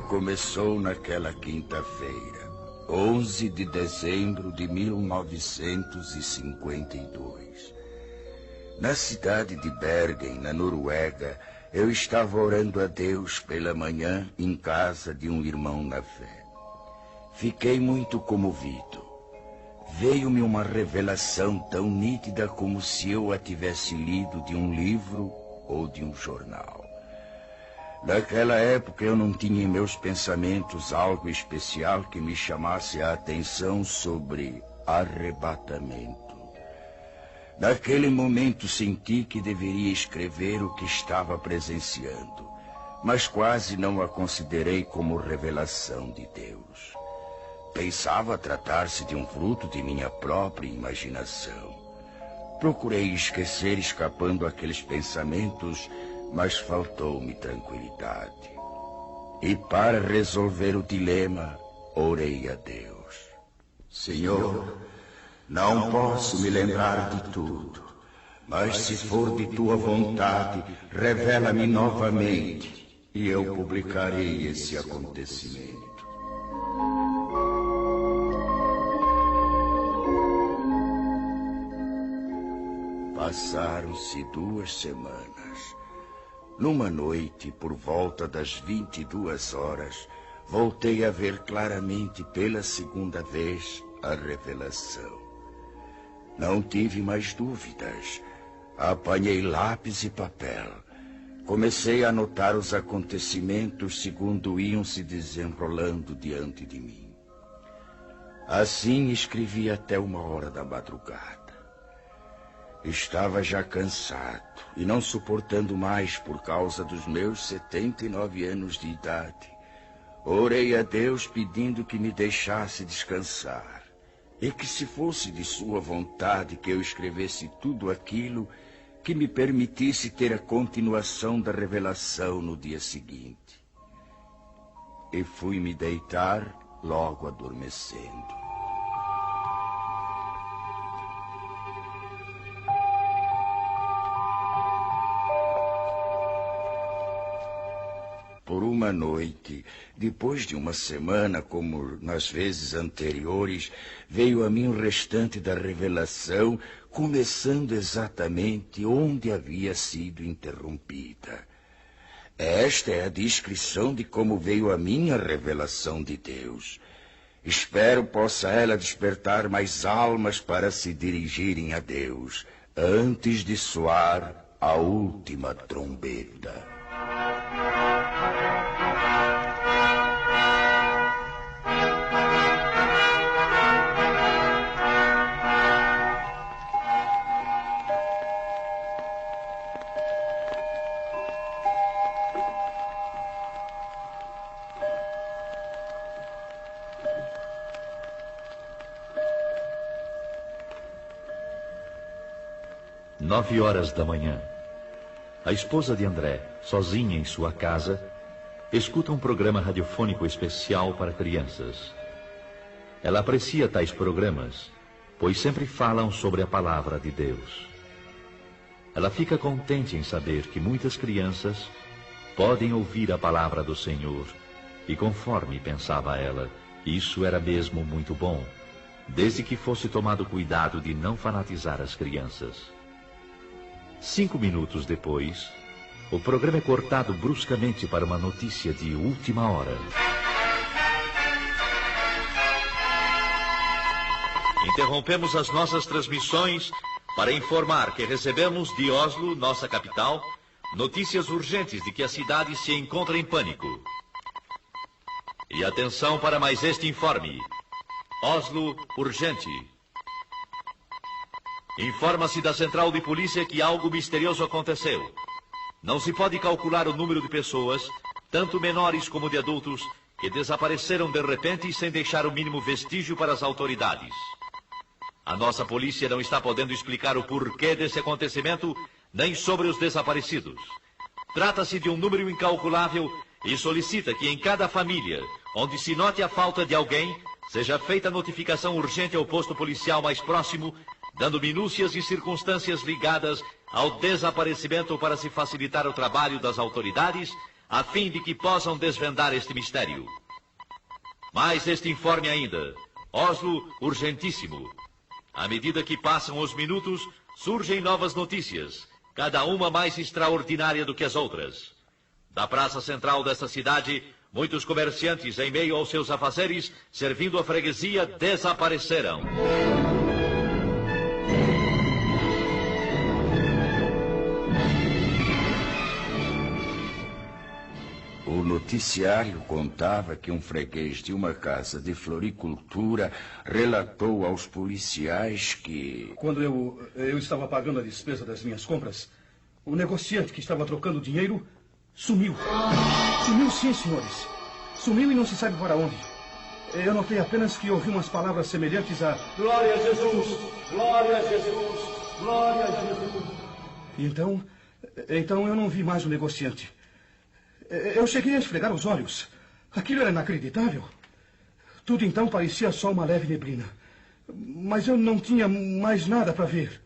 começou naquela quinta-feira, 11 de dezembro de 1952. Na cidade de Bergen, na Noruega, eu estava orando a Deus pela manhã em casa de um irmão na fé. Fiquei muito comovido. Veio-me uma revelação tão nítida como se eu a tivesse lido de um livro ou de um jornal. Naquela época eu não tinha em meus pensamentos algo especial que me chamasse a atenção sobre arrebatamento. Naquele momento senti que deveria escrever o que estava presenciando, mas quase não a considerei como revelação de Deus. Pensava tratar-se de um fruto de minha própria imaginação. Procurei esquecer escapando aqueles pensamentos, mas faltou-me tranquilidade. E para resolver o dilema, orei a Deus. Senhor, não posso me lembrar de tudo, mas se for de tua vontade, revela-me novamente e eu publicarei esse acontecimento. Passaram-se 2 semanas. Numa noite, por volta das 22 horas, voltei a ver claramente pela segunda vez a revelação. Não tive mais dúvidas. Apanhei lápis e papel. Comecei a anotar os acontecimentos segundo iam se desenrolando diante de mim. Assim escrevi até 1h da madrugada. Estava já cansado e não suportando mais por causa dos meus 79 anos de idade. Orei a Deus pedindo que me deixasse descansar e que, se fosse de sua vontade que eu escrevesse tudo aquilo, que me permitisse ter a continuação da revelação no dia seguinte. E fui me deitar logo adormecendo. Por uma noite, depois de uma semana, como nas vezes anteriores, veio a mim o restante da revelação, começando exatamente onde havia sido interrompida. Esta é a descrição de como veio a mim a revelação de Deus. Espero possa ela despertar mais almas para se dirigirem a Deus, antes de soar a última trombeta. Nove horas da manhã. A esposa de André, sozinha em sua casa, escuta um programa radiofônico especial para crianças. Ela aprecia tais programas, pois sempre falam sobre a palavra de Deus. Ela fica contente em saber que muitas crianças podem ouvir a palavra do Senhor, e conforme pensava ela, isso era mesmo muito bom, desde que fosse tomado cuidado de não fanatizar as crianças. 5 minutos depois, o programa é cortado bruscamente para uma notícia de última hora. Interrompemos as nossas transmissões para informar que recebemos de Oslo, nossa capital, notícias urgentes de que a cidade se encontra em pânico. E atenção para mais este informe. Oslo, urgente. Informa-se da central de polícia que algo misterioso aconteceu. Não se pode calcular o número de pessoas, tanto menores como de adultos, que desapareceram de repente sem deixar o mínimo vestígio para as autoridades. A nossa polícia não está podendo explicar o porquê desse acontecimento, nem sobre os desaparecidos. Trata-se de um número incalculável e solicita que em cada família, onde se note a falta de alguém, seja feita notificação urgente ao posto policial mais próximo, dando minúcias e circunstâncias ligadas ao desaparecimento para se facilitar o trabalho das autoridades, a fim de que possam desvendar este mistério. Mais este informe ainda. Oslo, urgentíssimo. À medida que passam os minutos, surgem novas notícias, cada uma mais extraordinária do que as outras. Da praça central desta cidade, muitos comerciantes, em meio aos seus afazeres, servindo a freguesia, desapareceram. O noticiário contava que um freguês de uma casa de floricultura relatou aos policiais que... Quando eu estava pagando a despesa das minhas compras, o negociante que estava trocando dinheiro sumiu. Sumiu sim, senhores. Sumiu e não se sabe para onde. Eu notei apenas que ouvi umas palavras semelhantes a... Glória a Jesus! Glória a Jesus! Glória a Jesus! Então eu não vi mais o negociante. Eu cheguei a esfregar os olhos. Aquilo era inacreditável. Tudo então parecia só uma leve neblina. Mas eu não tinha mais nada para ver.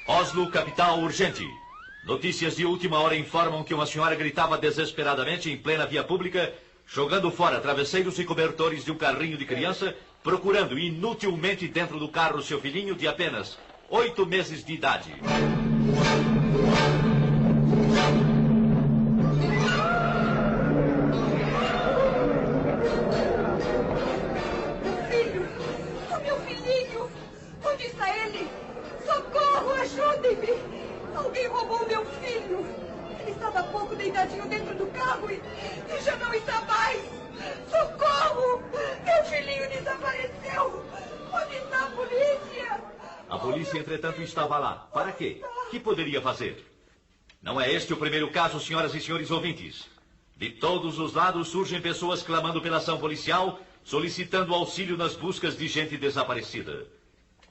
Oslo, capital, urgente. Notícias de última hora informam que uma senhora gritava desesperadamente em plena via pública, jogando fora travesseiros e cobertores de um carrinho de criança, procurando inutilmente dentro do carro seu filhinho de apenas 8 meses de idade. Meu filhinho! Onde está ele? Socorro, ajudem-me! Alguém roubou meu filho! Ele estava há pouco deitadinho dentro do carro e já não está mais! Socorro! Meu filhinho desapareceu! Onde está a polícia? A polícia, entretanto, estava lá. Para quê? Que poderia fazer? Não é este o primeiro caso, senhoras e senhores ouvintes. De todos os lados surgem pessoas clamando pela ação policial, solicitando auxílio nas buscas de gente desaparecida.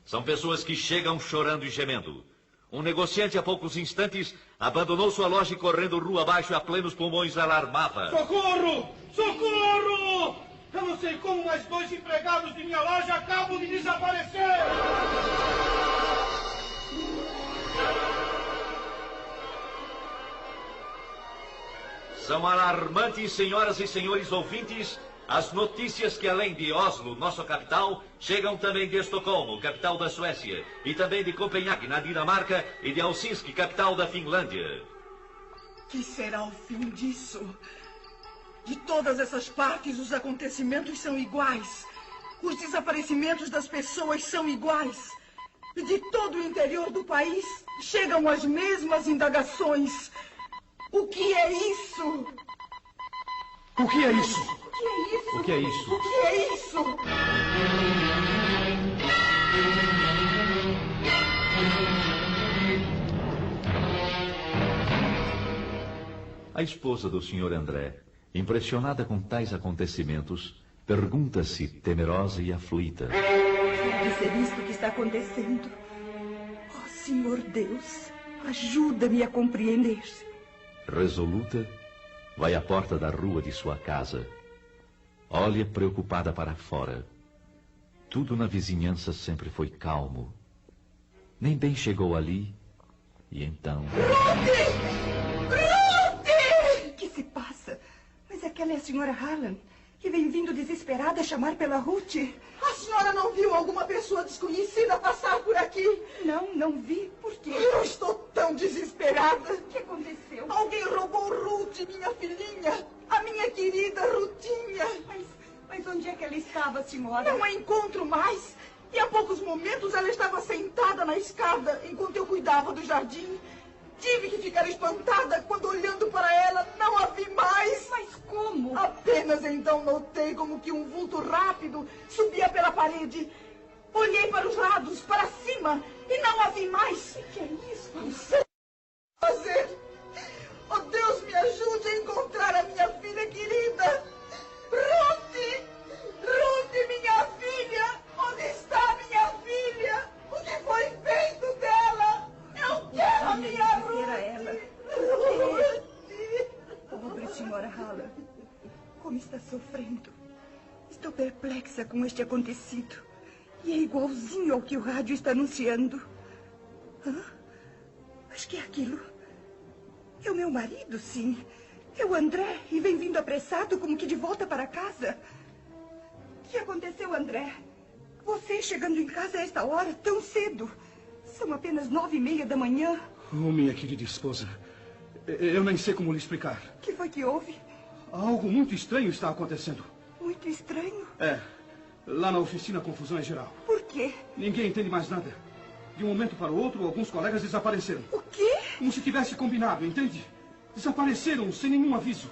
São pessoas que chegam chorando e gemendo. Um negociante, há poucos instantes, abandonou sua loja e, correndo rua abaixo a plenos pulmões, alarmava. Socorro! Socorro! Eu não sei como, mas 2 empregados de minha loja acabam de desaparecer! São alarmantes, senhoras e senhores ouvintes, as notícias que, além de Oslo, nossa capital, chegam também de Estocolmo, capital da Suécia, e também de Copenhague, na Dinamarca, e de Helsinki, capital da Finlândia. Que será o fim disso? De todas essas partes, os acontecimentos são iguais. Os desaparecimentos das pessoas são iguais. E de todo o interior do país, chegam as mesmas indagações. O que é isso? O que é isso? O que é isso? O que é isso? O que é isso? A esposa do Sr. André, impressionada com tais acontecimentos, pergunta-se, temerosa e aflita. Deve ser isto que está acontecendo. Oh, Senhor Deus, ajuda-me a compreender. Resoluta, vai à porta da rua de sua casa. Olha preocupada para fora. Tudo na vizinhança sempre foi calmo. Nem bem chegou ali, e então... Ruth! Ruth! O que se passa? Mas aquela é a senhora Hallam, que vem vindo desesperada chamar pela Ruth. A senhora não viu alguma pessoa desconhecida passar por aqui? Não vi. Por quê? Eu estou tão desesperada. O que aconteceu? Alguém roubou Ruth, minha filhinha. A minha querida Rutinha. Mas onde é que ela estava, senhora? Não a encontro mais. E há poucos momentos ela estava sentada na escada enquanto eu cuidava do jardim. Tive que ficar espantada quando, olhando para ela, não a vi mais. Mas como? Apenas então notei como que um vulto rápido subia pela parede. Olhei para os lados, para cima, e não a vi mais. O que é isso? Não sei o que fazer. Oh, Deus, me ajude a encontrar a minha filha querida. Ruth! Ruth, minha filha! Onde está minha filha? O que foi feito dela? Eu quero a minha Ruth! Pobre senhora Hallam, como está sofrendo. Estou perplexa com este acontecido. E é igualzinho ao que o rádio está anunciando. Hã? Mas que é aquilo? É o meu marido, sim. É o André, e vem vindo apressado como que de volta para casa. O que aconteceu, André? Você chegando em casa a esta hora, tão cedo. São apenas 9:30 da manhã. Oh, minha querida esposa, eu nem sei como lhe explicar. O que foi que houve? Algo muito estranho está acontecendo. Muito estranho. É, lá na oficina a confusão é geral. Por quê? Ninguém entende mais nada. De um momento para o outro, alguns colegas desapareceram. O quê? Como se tivesse combinado, entende? Desapareceram sem nenhum aviso.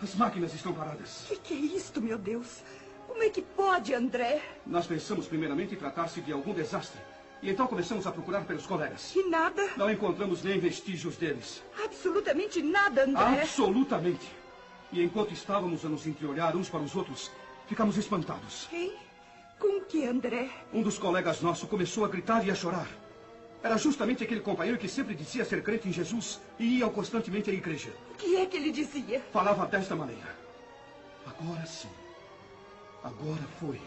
As máquinas estão paradas. O que é isto, meu Deus? Como é que pode, André? Nós pensamos primeiramente em tratar-se de algum desastre. E então começamos a procurar pelos colegas. E nada? Não encontramos nem vestígios deles. Absolutamente nada, André. Absolutamente. E enquanto estávamos a nos entreolhar uns para os outros, ficamos espantados. Quem? Com o que, André? Um dos colegas nossos começou a gritar e a chorar. Era justamente aquele companheiro que sempre dizia ser crente em Jesus e ia constantemente à igreja. O que é que ele dizia? Falava desta maneira. Agora sim. Agora foi.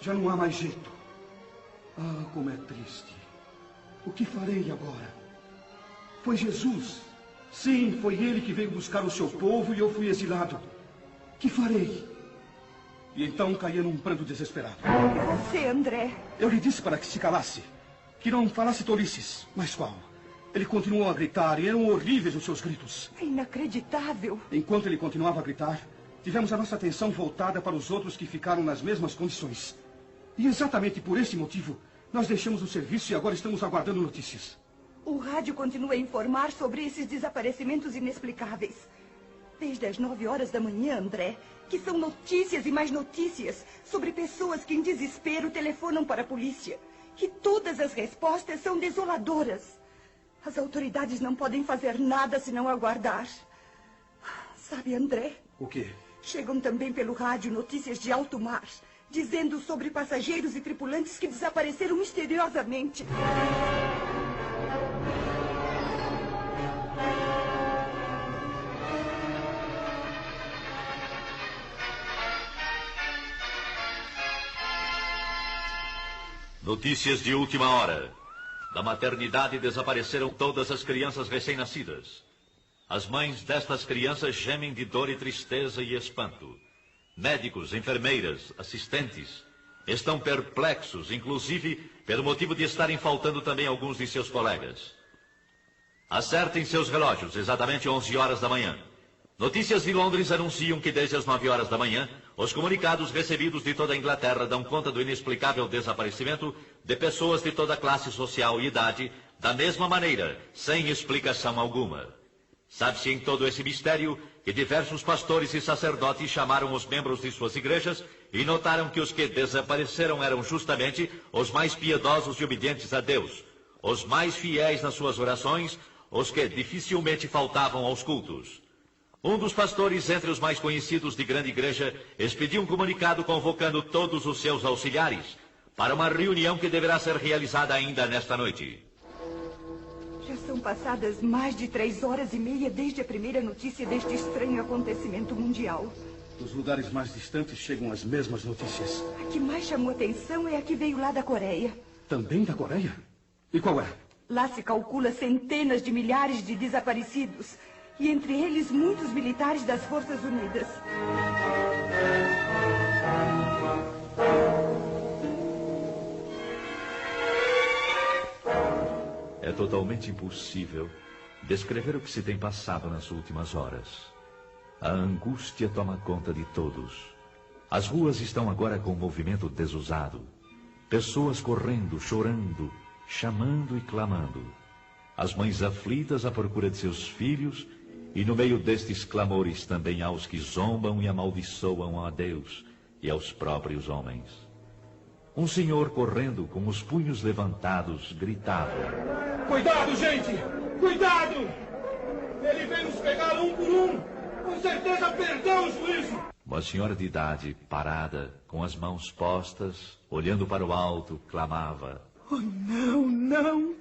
Já não há mais jeito. Ah, como é triste. O que farei agora? Foi Jesus. Sim, foi ele que veio buscar o seu povo e eu fui exilado. Que farei? E então caía num pranto desesperado. E você, André? Eu lhe disse para que se calasse. Que não falasse tolices. Mas qual? Ele continuou a gritar e eram horríveis os seus gritos. É inacreditável. Enquanto ele continuava a gritar, tivemos a nossa atenção voltada para os outros que ficaram nas mesmas condições. E exatamente por esse motivo, nós deixamos o serviço e agora estamos aguardando notícias. O rádio continua a informar sobre esses desaparecimentos inexplicáveis. Desde as 9h da manhã, André, que são notícias e mais notícias sobre pessoas que em desespero telefonam para a polícia. E todas as respostas são desoladoras. As autoridades não podem fazer nada senão aguardar. Sabe, André? O quê? Chegam também pelo rádio notícias de alto mar, dizendo sobre passageiros e tripulantes que desapareceram misteriosamente. Notícias de última hora. Da maternidade desapareceram todas as crianças recém-nascidas. As mães destas crianças gemem de dor e tristeza e espanto. Médicos, enfermeiras, assistentes estão perplexos, inclusive pelo motivo de estarem faltando também alguns de seus colegas. Acertem seus relógios, exatamente 11h da manhã. Notícias de Londres anunciam que desde as 9h da manhã, os comunicados recebidos de toda a Inglaterra dão conta do inexplicável desaparecimento de pessoas de toda classe social e idade, da mesma maneira, sem explicação alguma. Sabe-se em todo esse mistério que diversos pastores e sacerdotes chamaram os membros de suas igrejas e notaram que os que desapareceram eram justamente os mais piedosos e obedientes a Deus, os mais fiéis nas suas orações, os que dificilmente faltavam aos cultos. Um dos pastores, entre os mais conhecidos de grande igreja, expediu um comunicado convocando todos os seus auxiliares para uma reunião que deverá ser realizada ainda nesta noite. Já são passadas mais de 3h30 desde a primeira notícia deste estranho acontecimento mundial. Dos lugares mais distantes chegam as mesmas notícias. A que mais chamou atenção é a que veio lá da Coreia. Também da Coreia? E qual é? Lá se calcula centenas de milhares de desaparecidos. E entre eles, muitos militares das Forças Unidas. É totalmente impossível descrever o que se tem passado nas últimas horas. A angústia toma conta de todos. As ruas estão agora com um movimento desusado. Pessoas correndo, chorando, chamando e clamando. As mães aflitas à procura de seus filhos. E no meio destes clamores também há os que zombam e amaldiçoam a Deus e aos próprios homens. Um senhor correndo com os punhos levantados gritava: Cuidado, gente! Cuidado! Ele vem nos pegar um por um! Com certeza perdeu o juízo! Uma senhora de idade, parada, com as mãos postas, olhando para o alto, clamava: Oh, não, não!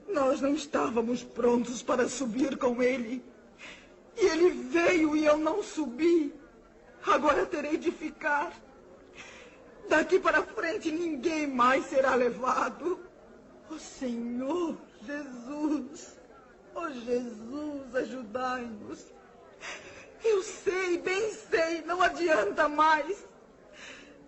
Nós não estávamos prontos para subir com ele. E ele veio e eu não subi. Agora terei de ficar. Daqui para frente ninguém mais será levado. Ó Senhor Jesus, ó Jesus, ajudai-nos. Eu sei, bem sei, não adianta mais.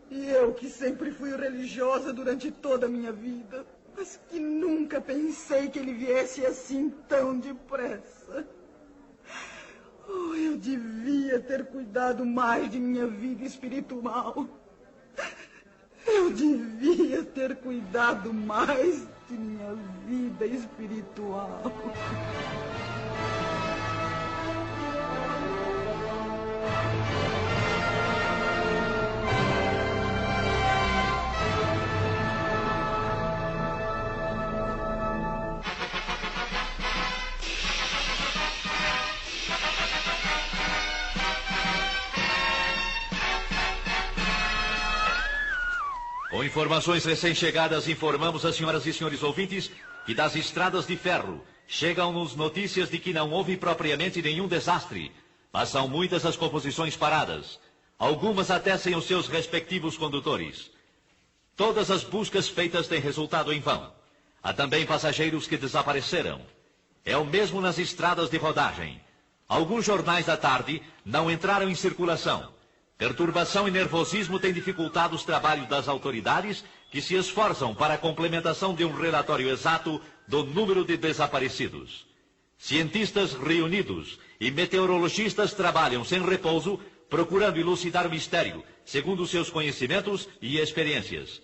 E eu que sempre fui religiosa durante toda a minha vida, mas que nunca pensei que ele viesse assim tão depressa. Oh, eu devia ter cuidado mais de minha vida espiritual. Eu devia ter cuidado mais de minha vida espiritual. Com informações recém-chegadas, informamos as senhoras e senhores ouvintes que das estradas de ferro chegam-nos notícias de que não houve propriamente nenhum desastre, mas são muitas as composições paradas, algumas até sem os seus respectivos condutores. Todas as buscas feitas têm resultado em vão. Há também passageiros que desapareceram. É o mesmo nas estradas de rodagem. Alguns jornais da tarde não entraram em circulação. Perturbação e nervosismo têm dificultado os trabalhos das autoridades, que se esforçam para a complementação de um relatório exato do número de desaparecidos. Cientistas reunidos e meteorologistas trabalham sem repouso, procurando elucidar o mistério, segundo seus conhecimentos e experiências.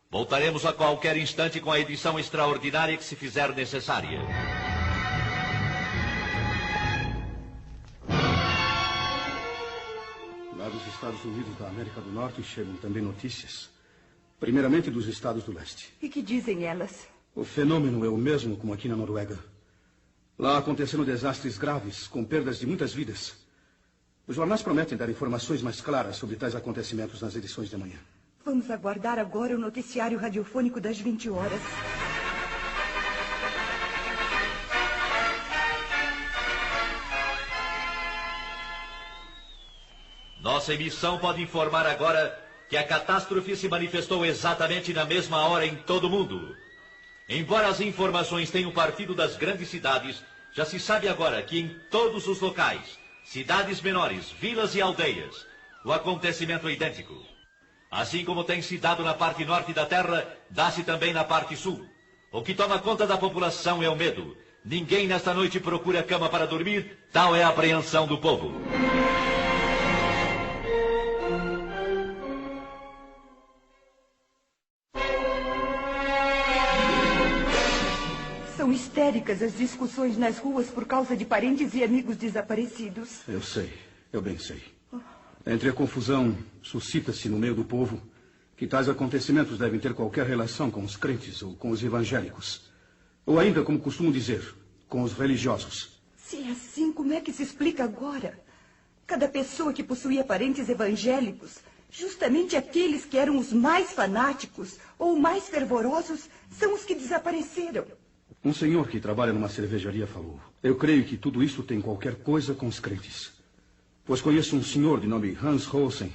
Voltaremos a qualquer instante com a edição extraordinária que se fizer necessária. Lá dos Estados Unidos da América do Norte chegam também notícias. Primeiramente dos Estados do Leste. E que dizem elas? O fenômeno é o mesmo como aqui na Noruega. Lá aconteceram desastres graves, com perdas de muitas vidas. Os jornais prometem dar informações mais claras sobre tais acontecimentos nas edições de amanhã. Vamos aguardar agora o noticiário radiofônico das 20 horas. Nossa emissão pode informar agora que a catástrofe se manifestou exatamente na mesma hora em todo o mundo. Embora as informações tenham partido das grandes cidades, já se sabe agora que em todos os locais, cidades menores, vilas e aldeias, o acontecimento é idêntico. Assim como tem se dado na parte norte da Terra, dá-se também na parte sul. O que toma conta da população é o medo. Ninguém nesta noite procura cama para dormir, tal é a apreensão do povo. São histéricas as discussões nas ruas por causa de parentes e amigos desaparecidos. Eu sei, eu bem sei. Entre a confusão, suscita-se no meio do povo que tais acontecimentos devem ter qualquer relação com os crentes ou com os evangélicos. Ou ainda, como costumo dizer, com os religiosos. Se é assim, como é que se explica agora? Cada pessoa que possuía parentes evangélicos, justamente aqueles que eram os mais fanáticos ou mais fervorosos, são os que desapareceram. Um senhor que trabalha numa cervejaria falou: eu creio que tudo isso tem qualquer coisa com os crentes. Pois conheço um senhor de nome Hans Rosen,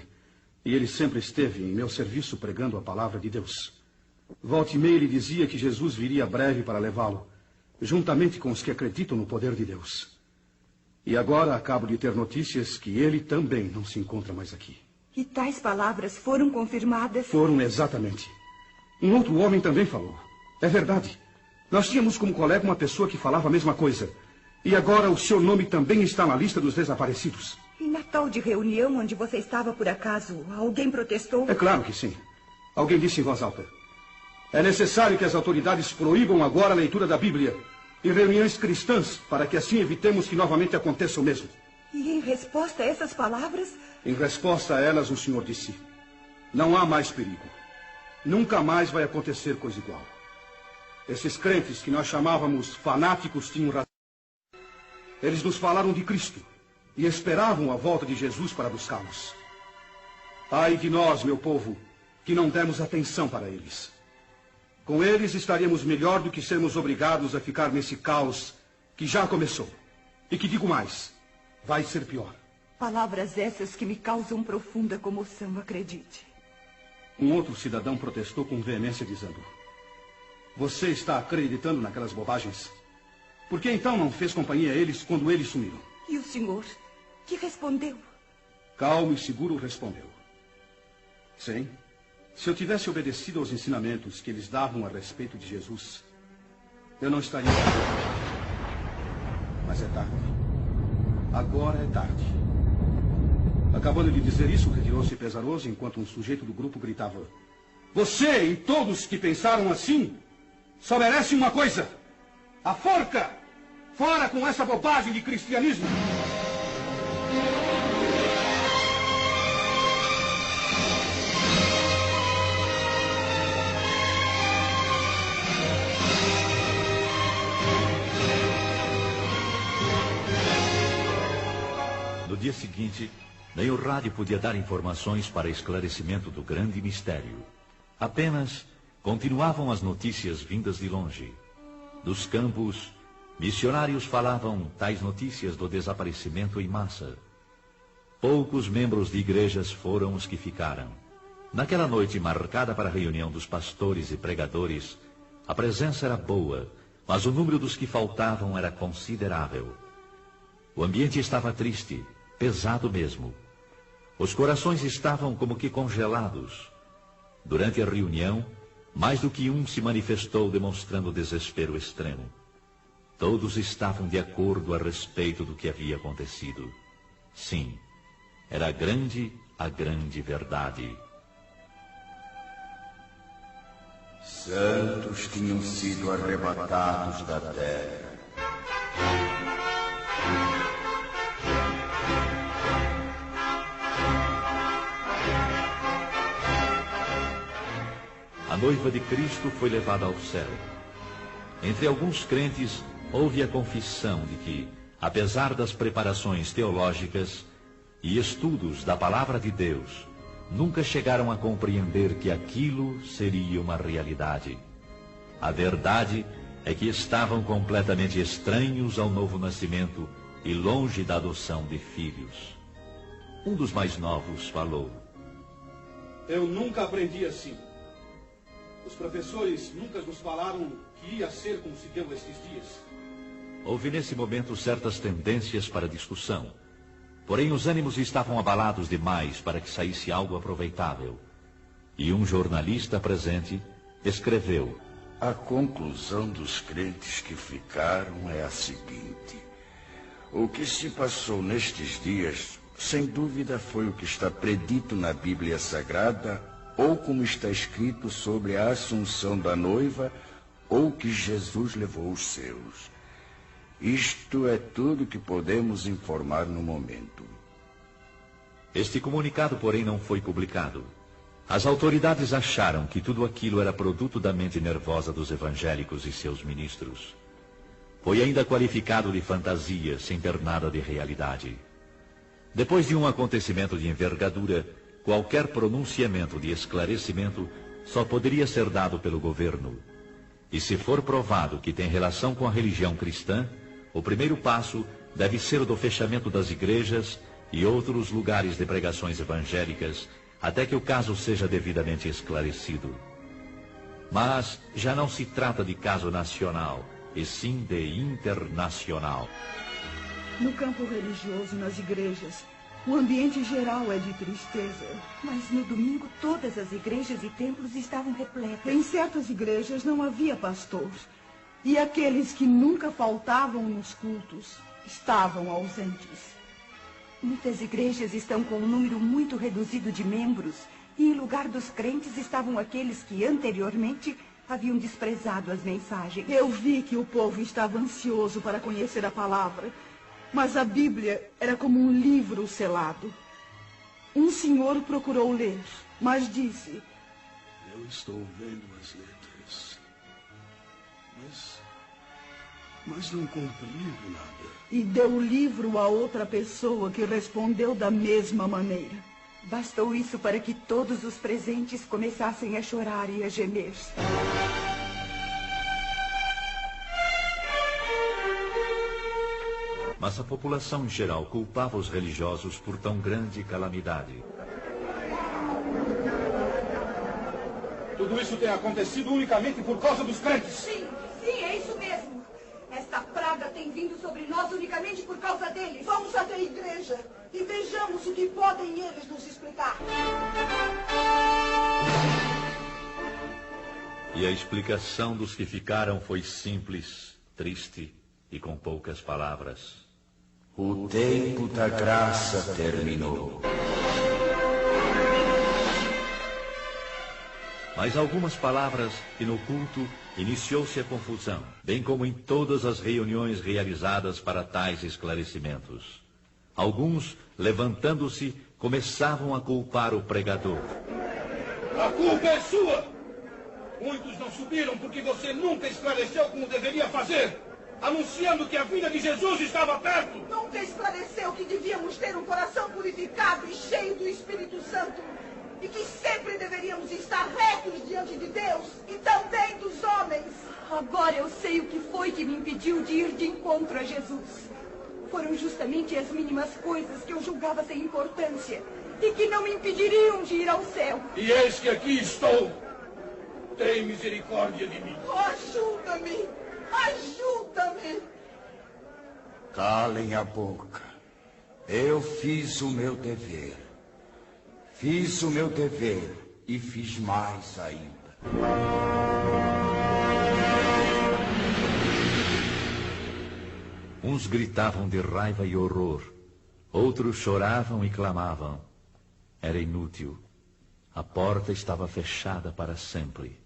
e ele sempre esteve em meu serviço pregando a palavra de Deus. Volta e meia ele dizia que Jesus viria breve para levá-lo, juntamente com os que acreditam no poder de Deus. E agora acabo de ter notícias que ele também não se encontra mais aqui. E tais palavras foram confirmadas? Foram, exatamente. Um outro homem também falou. É verdade. Nós tínhamos como colega uma pessoa que falava a mesma coisa. E agora o seu nome também está na lista dos desaparecidos. E na tal de reunião onde você estava por acaso, alguém protestou? É claro que sim. Alguém disse em voz alta: é necessário que as autoridades proíbam agora a leitura da Bíblia e reuniões cristãs, para que assim evitemos que novamente aconteça o mesmo. E em resposta a essas palavras? Em resposta a elas, o senhor disse: não há mais perigo. Nunca mais vai acontecer coisa igual. Esses crentes que nós chamávamos fanáticos tinham razão. Eles nos falaram de Cristo e esperavam a volta de Jesus para buscá-los. Ai de nós, meu povo, que não demos atenção para eles. Com eles estaríamos melhor do que sermos obrigados a ficar nesse caos que já começou. E que digo mais, vai ser pior. Palavras essas que me causam profunda comoção, acredite. um outro cidadão protestou com veemência, dizendo: você está acreditando naquelas bobagens? Por que então não fez companhia a eles quando eles sumiram? E o senhor, que respondeu? Calmo e seguro respondeu: sim, se eu tivesse obedecido aos ensinamentos que eles davam a respeito de Jesus, eu não estaria aqui. Mas é tarde. Agora é tarde. Acabando de dizer isso, retirou-se pesaroso enquanto um sujeito do grupo gritava: você e todos que pensaram assim só merecem uma coisa: a forca! Fora com essa bobagem de cristianismo! No dia seguinte, nem o rádio podia dar informações para esclarecimento do grande mistério. Apenas continuavam as notícias vindas de longe. Dos campos, missionários falavam tais notícias do desaparecimento em massa. Poucos membros de igrejas foram os que ficaram. Naquela noite marcada para a reunião dos pastores e pregadores, a presença era boa, mas o número dos que faltavam era considerável. O ambiente estava triste, pesado mesmo. Os corações estavam como que congelados. Durante a reunião, mais do que um se manifestou demonstrando desespero extremo. Todos estavam de acordo a respeito do que havia acontecido. Sim, era grande a grande verdade. Santos tinham sido arrebatados da terra. A noiva de Cristo foi levada ao céu. Entre alguns crentes, houve a confissão de que, apesar das preparações teológicas e estudos da palavra de Deus, nunca chegaram a compreender que aquilo seria uma realidade. A verdade é que estavam completamente estranhos ao novo nascimento e longe da adoção de filhos. Um dos mais novos falou: eu nunca aprendi assim. Os professores nunca nos falaram que ia ser como se deu estes dias. Houve nesse momento certas tendências para discussão. Porém, os ânimos estavam abalados demais para que saísse algo aproveitável. E um jornalista presente escreveu: a conclusão dos crentes que ficaram é a seguinte: o que se passou nestes dias, sem dúvida, foi o que está predito na Bíblia Sagrada, ou como está escrito sobre a assunção da noiva, ou que Jesus levou os seus. Isto é tudo que podemos informar no momento. Este comunicado, porém, não foi publicado. As autoridades acharam que tudo aquilo era produto da mente nervosa dos evangélicos e seus ministros. Foi ainda qualificado de fantasia, sem ter nada de realidade. Depois de um acontecimento de envergadura, qualquer pronunciamento de esclarecimento só poderia ser dado pelo governo. E se for provado que tem relação com a religião cristã, o primeiro passo deve ser o do fechamento das igrejas e outros lugares de pregações evangélicas, até que o caso seja devidamente esclarecido. Mas já não se trata de caso nacional, e sim de internacional. No campo religioso, nas igrejas, o ambiente geral é de tristeza. Mas no domingo todas as igrejas e templos estavam repletas. Em certas igrejas não havia pastor. E aqueles que nunca faltavam nos cultos estavam ausentes. Muitas igrejas estão com um número muito reduzido de membros. E em lugar dos crentes estavam aqueles que anteriormente haviam desprezado as mensagens. Eu vi que o povo estava ansioso para conhecer a palavra. Mas a Bíblia era como um livro selado. Um senhor procurou ler, mas disse: eu estou vendo as letras, mas não compreendo nada. E deu o livro a outra pessoa que respondeu da mesma maneira. Bastou isso para que todos os presentes começassem a chorar e a gemer. Mas a população em geral culpava os religiosos por tão grande calamidade. tudo isso tem acontecido unicamente por causa dos crentes. Sim, é isso mesmo. Esta praga tem vindo sobre nós unicamente por causa deles. Vamos até a igreja e vejamos o que podem eles nos explicar. E a explicação dos que ficaram foi simples, triste e com poucas palavras. O tempo da graça terminou. Mas algumas palavras e no culto iniciou-se a confusão, bem como em todas as reuniões realizadas para tais esclarecimentos. Alguns, levantando-se, começavam a culpar o pregador. A culpa é sua! Muitos não subiram porque você nunca esclareceu como deveria fazer, anunciando que a vinda de Jesus estava perto. Nunca esclareceu que devíamos ter um coração purificado e cheio do Espírito Santo. E que sempre deveríamos estar retos diante de Deus e também dos homens. Agora eu sei o que foi que me impediu de ir de encontro a Jesus. Foram justamente as mínimas coisas que eu julgava sem importância e que não me impediriam de ir ao céu. E eis que aqui estou. Tem misericórdia de mim. Ajuda-me! Ajuda-me! Calem a boca. Eu fiz o meu dever. Fiz o meu dever e fiz mais ainda. Uns gritavam de raiva e horror, outros choravam e clamavam. Era inútil. A porta estava fechada para sempre.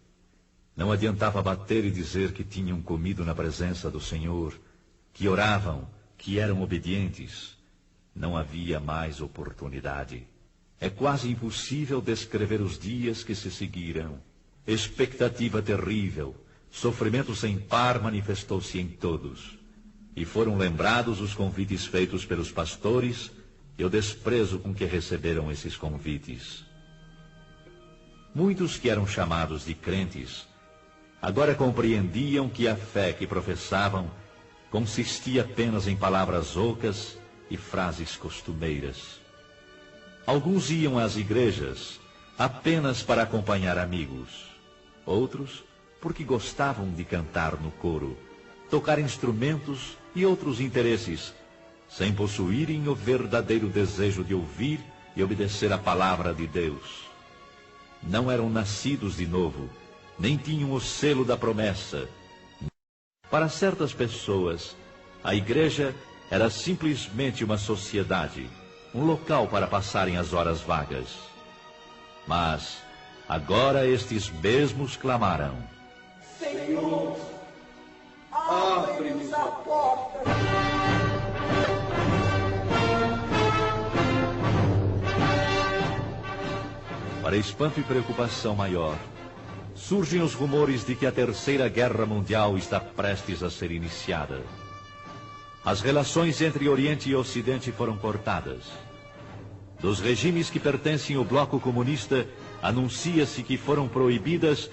Não adiantava bater e dizer que tinham comido na presença do Senhor, que oravam, que eram obedientes. Não havia mais oportunidade. É quase impossível descrever os dias que se seguiram. Expectativa terrível, sofrimento sem par manifestou-se em todos. E foram lembrados os convites feitos pelos pastores e o desprezo com que receberam esses convites. Muitos que eram chamados de crentes, agora compreendiam que a fé que professavam consistia apenas em palavras ocas e frases costumeiras. Alguns iam às igrejas apenas para acompanhar amigos. Outros, porque gostavam de cantar no coro, tocar instrumentos e outros interesses, sem possuírem o verdadeiro desejo de ouvir e obedecer a palavra de Deus. Não eram nascidos de novo, nem tinham o selo da promessa. Para certas pessoas, a igreja era simplesmente uma sociedade, um local para passarem as horas vagas. Mas agora estes mesmos clamaram: Senhor, abre-nos a porta. Para espanto e preocupação maior, surgem os rumores de que a Terceira Guerra Mundial está prestes a ser iniciada. As relações entre Oriente e Ocidente foram cortadas. Dos regimes que pertencem ao bloco comunista, anuncia-se que foram proibidas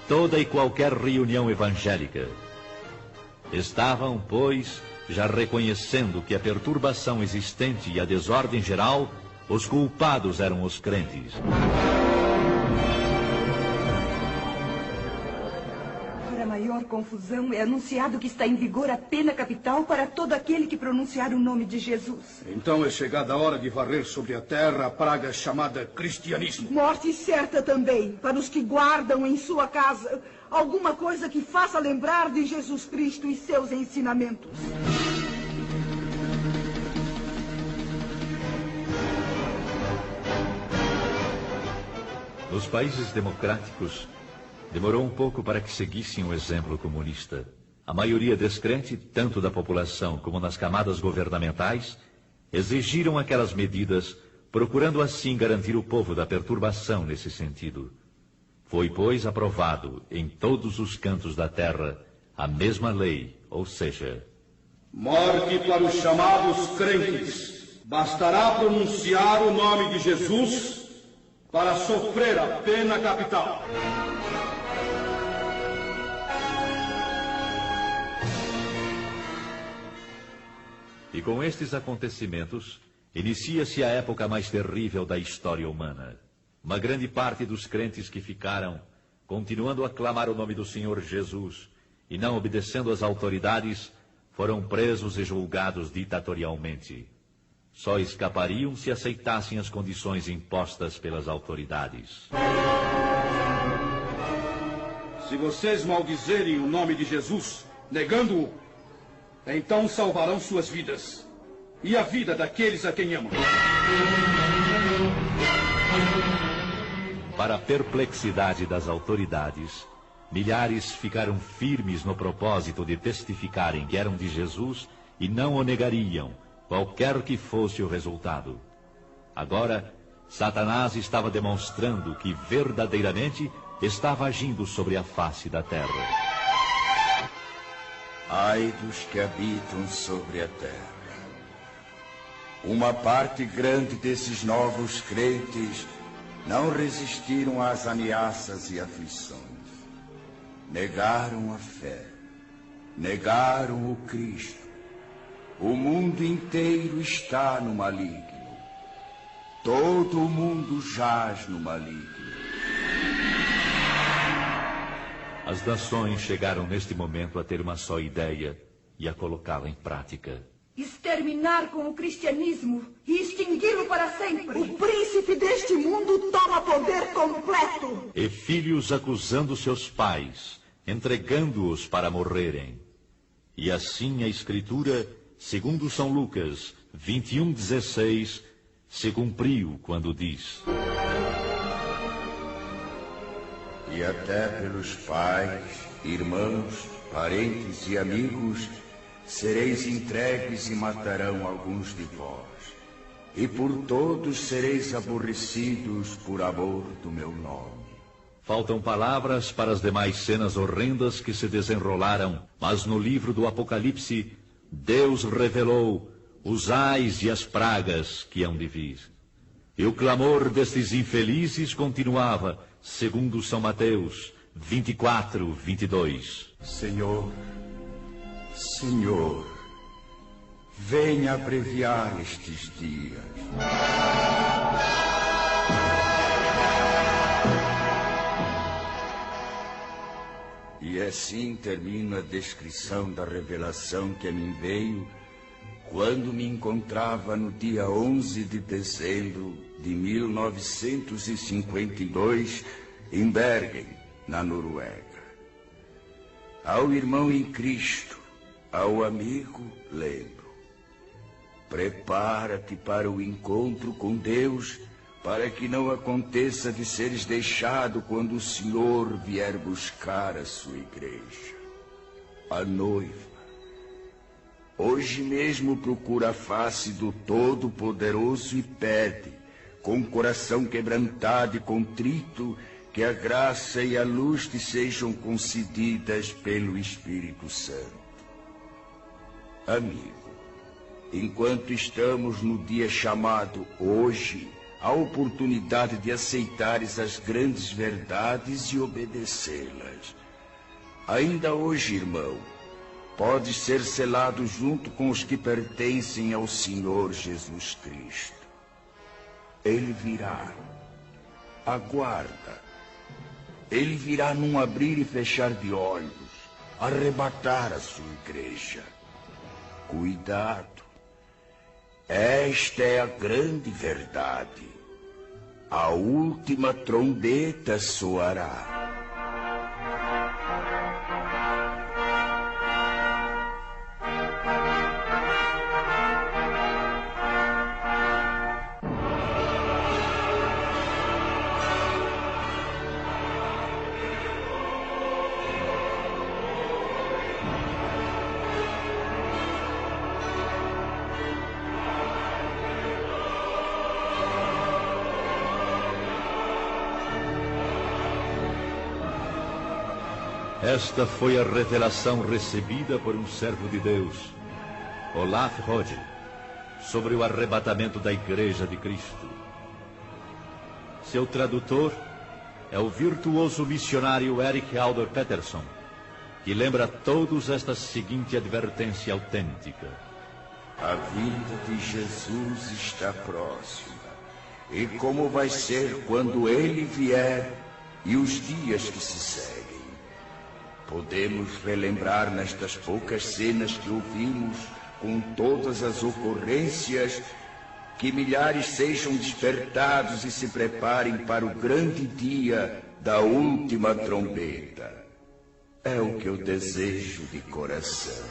toda e qualquer reunião evangélica. Estavam, pois, já reconhecendo que a perturbação existente e a desordem geral, os culpados eram os crentes. Para maior confusão, é anunciado que está em vigor a pena capital para todo aquele que pronunciar o nome de Jesus. Então é chegada a hora de varrer sobre a terra a praga chamada cristianismo. Morte certa também para os que guardam em sua casa alguma coisa que faça lembrar de Jesus Cristo e seus ensinamentos. Nos países democráticos, demorou um pouco para que seguissem o exemplo comunista. A maioria descrente, tanto da população como nas camadas governamentais, exigiram aquelas medidas, procurando assim garantir o povo da perturbação nesse sentido. Foi, pois, aprovado em todos os cantos da terra a mesma lei, ou seja, Morte para os chamados crentes. Bastará pronunciar o nome de Jesus para sofrer a pena capital. E com estes acontecimentos, inicia-se a época mais terrível da história humana. Uma grande parte dos crentes que ficaram continuando a clamar o nome do Senhor Jesus e não obedecendo às autoridades, foram presos e julgados ditatorialmente. Só escapariam se aceitassem as condições impostas pelas autoridades. Se vocês maldizerem o nome de Jesus, negando-o, então salvarão suas vidas e a vida daqueles a quem amam. Para a perplexidade das autoridades, milhares ficaram firmes no propósito de testificarem que eram de Jesus e não o negariam, qualquer que fosse o resultado. Agora, Satanás estava demonstrando que verdadeiramente estava agindo sobre a face da terra. Ai dos que habitam sobre a terra. Uma parte grande desses novos crentes não resistiram às ameaças e aflições. Negaram a fé. Negaram o Cristo. O mundo inteiro está no maligno. Todo o mundo jaz no maligno. As nações chegaram neste momento a ter uma só ideia e a colocá-la em prática. Exterminar com o cristianismo e extingui-lo para sempre. O príncipe deste mundo toma poder completo. E filhos acusando seus pais, entregando-os para morrerem. E assim a Escritura, segundo São Lucas 21:16, se cumpriu quando diz: E até pelos pais, irmãos, parentes e amigos sereis entregues e matarão alguns de vós. E por todos sereis aborrecidos por amor do meu nome. Faltam palavras para as demais cenas horrendas que se desenrolaram, mas no livro do Apocalipse, Deus revelou os ais e as pragas que hão de vir. E o clamor destes infelizes continuava, segundo São Mateus 24:22. Senhor, Senhor, venha abreviar estes dias. E assim termina a descrição da revelação que a mim veio quando me encontrava no dia 11 de dezembro de 1952 em Bergen, na Noruega. Ao irmão em Cristo, ao amigo, lembro: prepara-te para o encontro com Deus, para que não aconteça de seres deixado quando o Senhor vier buscar a sua igreja. A noiva hoje mesmo procura a face do Todo-Poderoso e pede, com o coração quebrantado e contrito, que a graça e a luz te sejam concedidas pelo Espírito Santo. Amigo, enquanto estamos no dia chamado hoje, a oportunidade de aceitares as grandes verdades e obedecê-las. Ainda hoje, irmão, podes ser selado junto com os que pertencem ao Senhor Jesus Cristo. Ele virá. Aguarda. Ele virá num abrir e fechar de olhos, arrebatar a sua igreja. Cuidado. Esta é a grande verdade. A última trombeta soará. Esta foi a revelação recebida por um servo de Deus, Olaf Rode, sobre o arrebatamento da Igreja de Cristo. Seu tradutor é o virtuoso missionário Erik Alder Peterson, que lembra a todos esta seguinte advertência autêntica: a vinda de Jesus está próxima. E como vai ser quando ele vier, e os dias que se seguem. Podemos relembrar nestas poucas cenas que ouvimos, com todas as ocorrências, que milhares sejam despertados e se preparem para o grande dia da última trombeta. É o que eu desejo de coração.